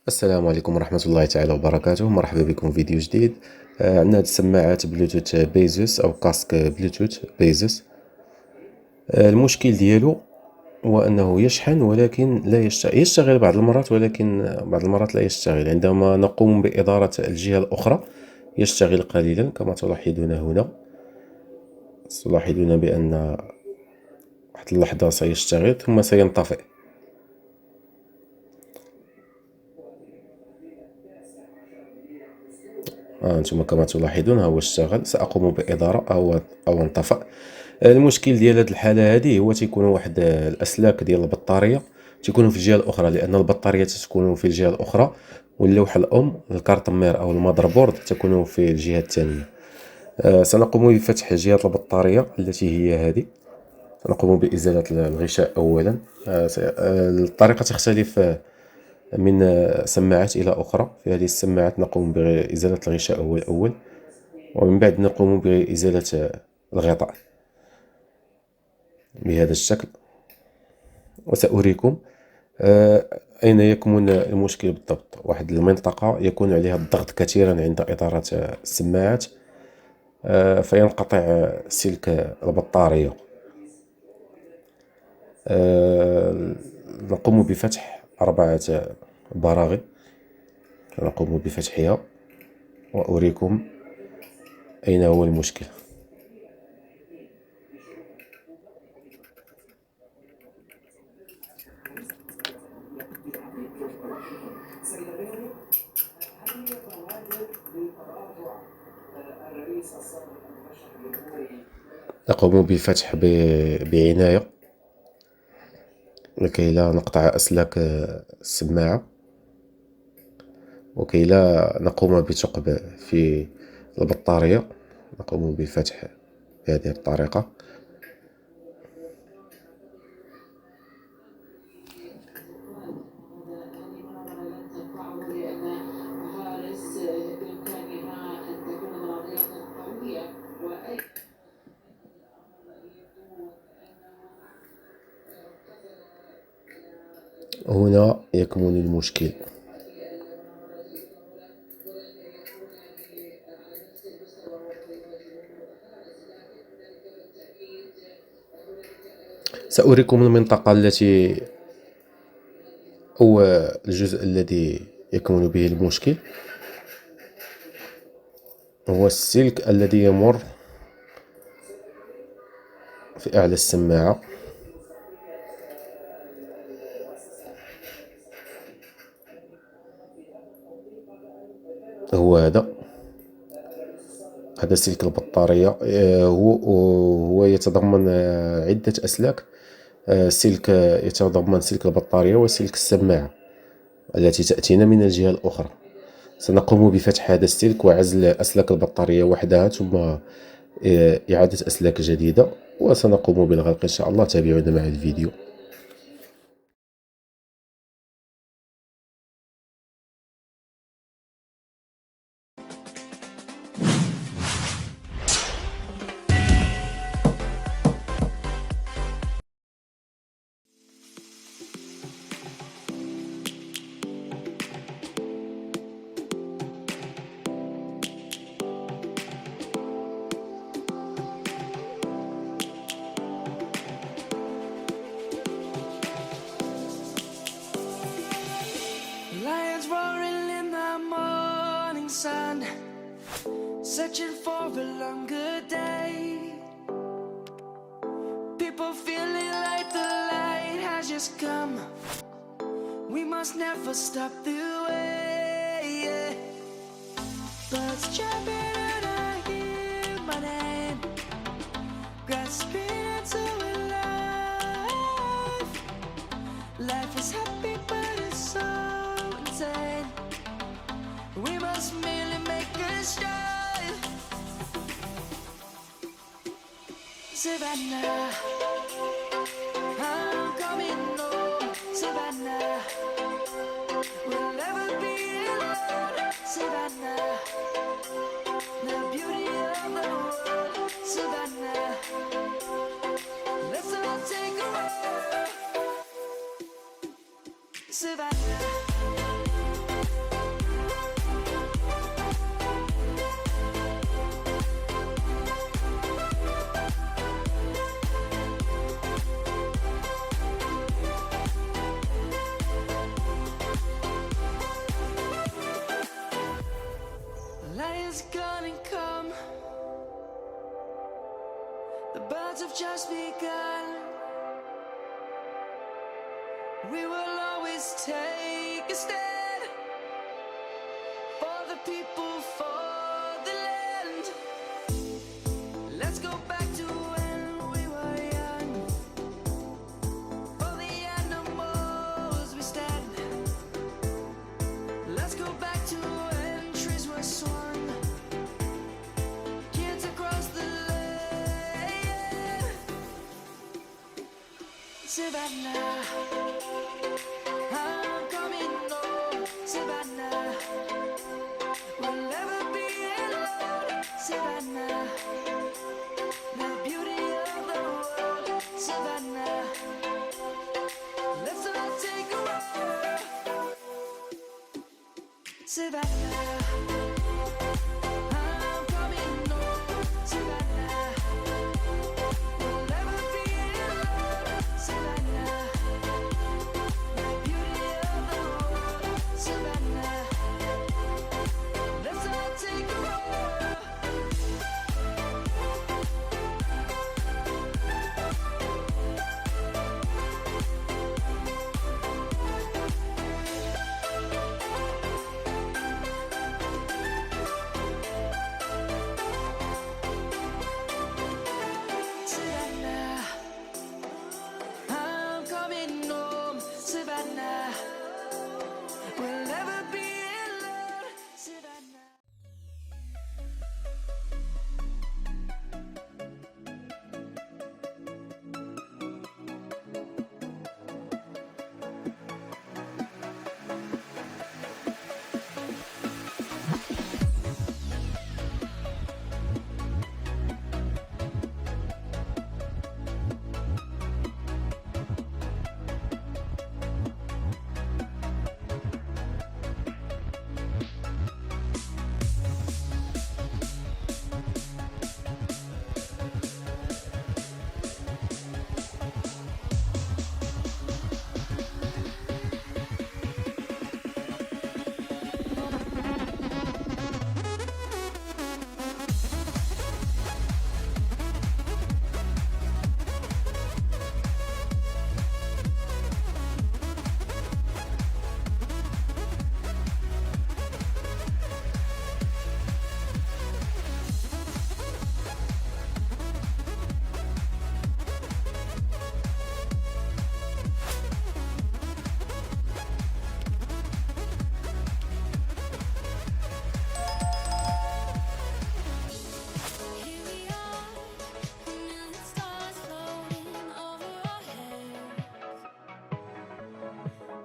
السلام عليكم ورحمة الله تعالى وبركاته. مرحبا بكم في فيديو جديد. عندنا هاد السماعات بلوتوث بيزوس او كاسك بلوتوث بيزوس. المشكل ديالو هو انه يشحن ولكن لا يشتغل بعض المرات، ولكن بعض المرات لا يشتغل. عندما نقوم بإدارة الجهة الأخرى يشتغل قليلا كما تلاحظون هنا. تلاحظون بأن واحد اللحظة سيشتغل ثم سينطفئ. أنتم كما تلاحظون هو اشتغل. سأقوم بإدارة أو انطفأ. المشكل ديال هاد الحالة هذه هو تيكون واحد الأسلاك ديال البطارية تيكونوا في الجهة الأخرى، لأن البطارية تكون في الجهة الأخرى واللوحة الأم الكارت مير أو المذر بورد تكون في الجهة الثانية. سنقوم بفتح جهة البطارية التي هي هذه. سنقوم بإزالة الغشاء أولا. الطريقة تختلف من سماعات إلى أخرى. في هذه السماعات نقوم بإزالة الغشاء هو الأول، ومن بعد نقوم بإزالة الغطاء بهذا الشكل. وسأريكم أين يكمن المشكل بالضبط. واحد المنطقة يكون عليها الضغط كثيرا عند إدارة السماعات، فينقطع سلك البطارية. نقوم بفتح 4 براغي. نقوم بفتحها وأريكم أين هو المشكل. نقوم بفتح بعناية لكي لا نقطع أسلاك السماعة، وكي لا نقوم بثقب في البطارية. نقوم بفتح بهذه الطريقة. هنا يكمن المشكل. سأريكم المنطقة التي أو الجزء الذي يكمن به المشكل. هو السلك الذي يمر في أعلى السماعة. هو هذا سلك البطارية. هو يتضمن عدة أسلاك. سلك يتضمن سلك البطارية وسلك السماعة التي تأتينا من الجهة الأخرى. سنقوم بفتح هذا السلك وعزل أسلاك البطارية وحدها، ثم إعادة أسلاك جديدة، وسنقوم بالغلق إن شاء الله. تابعونا مع الفيديو. Lions roaring in the morning sun, searching for a longer day. People feeling like the light has just come. We must never stop the way. Birds jumping and I hear my name, grasping into a life. Life is happy but it's so insane. We must merely make a start. Savannah, I'm coming home. Savannah, we'll never be alone. Savannah, the beauty of the world. Savannah, let's all take a walk. Savannah. clouds have just begun. We will always take a stand for the people, for the land. Let's go back to when we were young. For the animals we stand. Let's go back to when trees were swung. Kids across the land. Savannah, I'm coming home. Savannah, we'll never be alone. Savannah, the beauty of the world. Savannah, let's all take a walk. Savannah, I'm coming home. Savannah, we'll never be alone. Savannah, the beauty of the world. Savannah, let's all take a walk. Savannah, I'm coming home. Savannah, we'll never be alone. Savannah. Here we are, a million stars floating over our heads.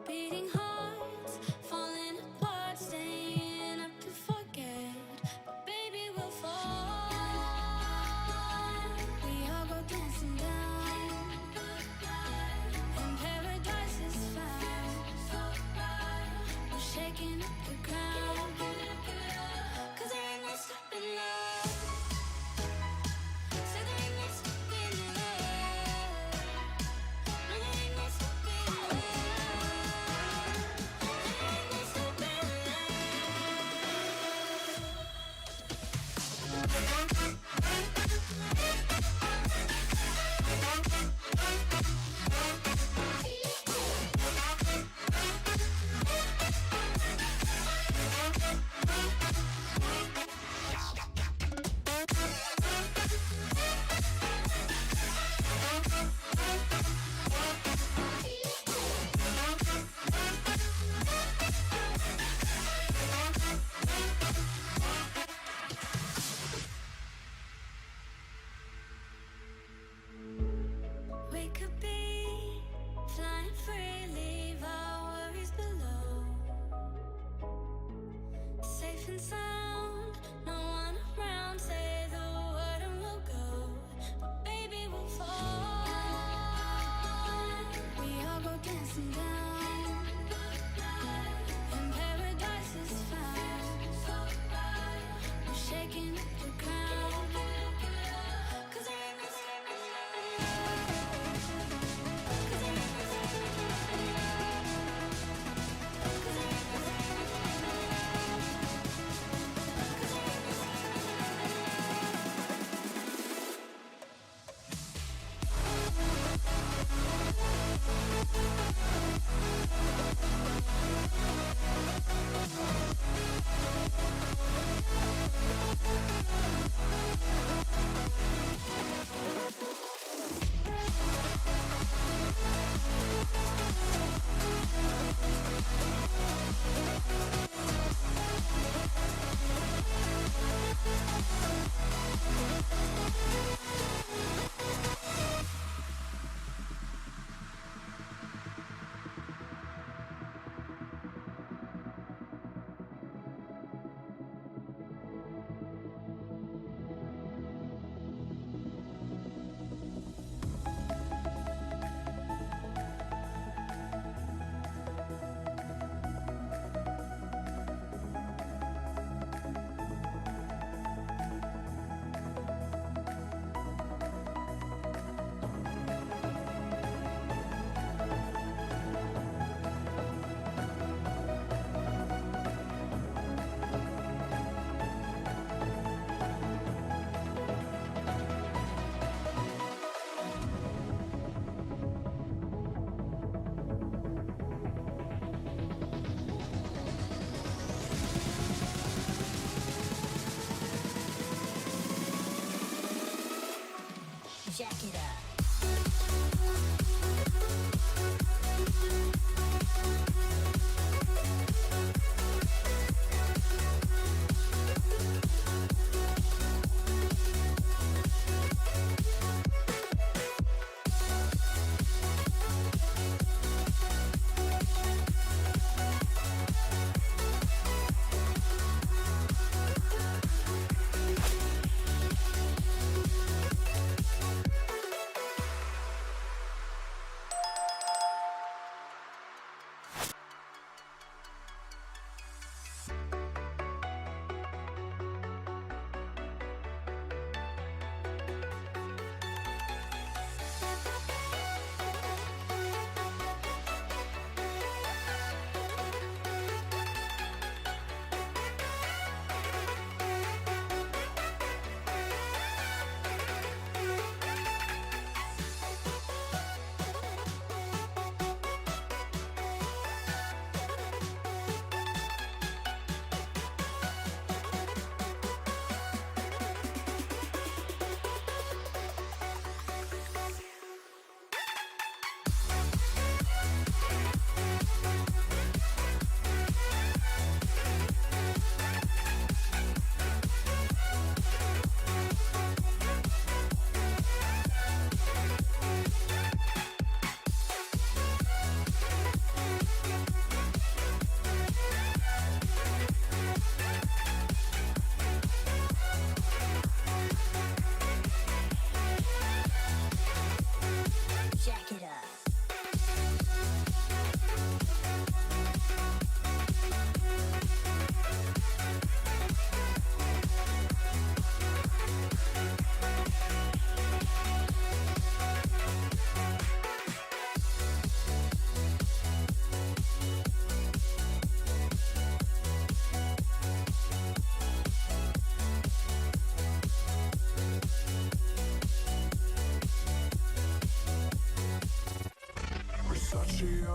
Beating hearts, falling apart, staying up to forget. But baby, we'll fall. We all go dancing down, and paradise is found. We're shaking up the ground, 'cause there ain't no stopping us. Say there ain't no stopping us. No, there ain't no stopping us. There ain't no stopping We could be flying free, leave our worries below. Safe and sound, no one around. Say the word and we'll go. But baby, we'll fall. We all go dancing down, and paradise is found. We're shaking up the ground, 'cause there ain't no stopping us. 'Cause there ain't no stopping us. 'Cause there ain't no stopping us.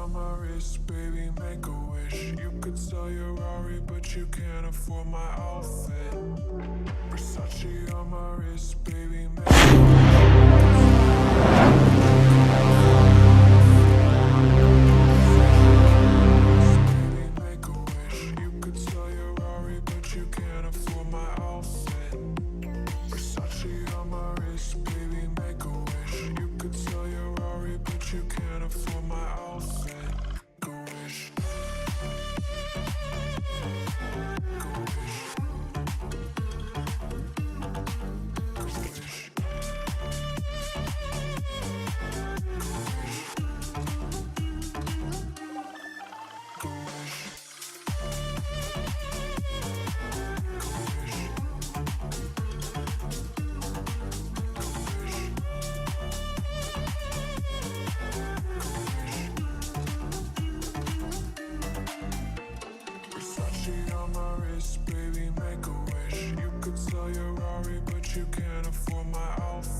on my wrist, baby, make a wish. You could sell your Rari, but you can't afford my outfit. Versace on my wrist, baby, make a wish. You could sell your Rari, but you can't afford my outfit. Versace on my wrist, baby, make a wish. You could sell your Rari, but you can't afford my outfit. Make a wish. Make a wish. Make a wish. Versace on my wrist, baby, make a wish. You could sell your Rari, but you can't afford my outfit.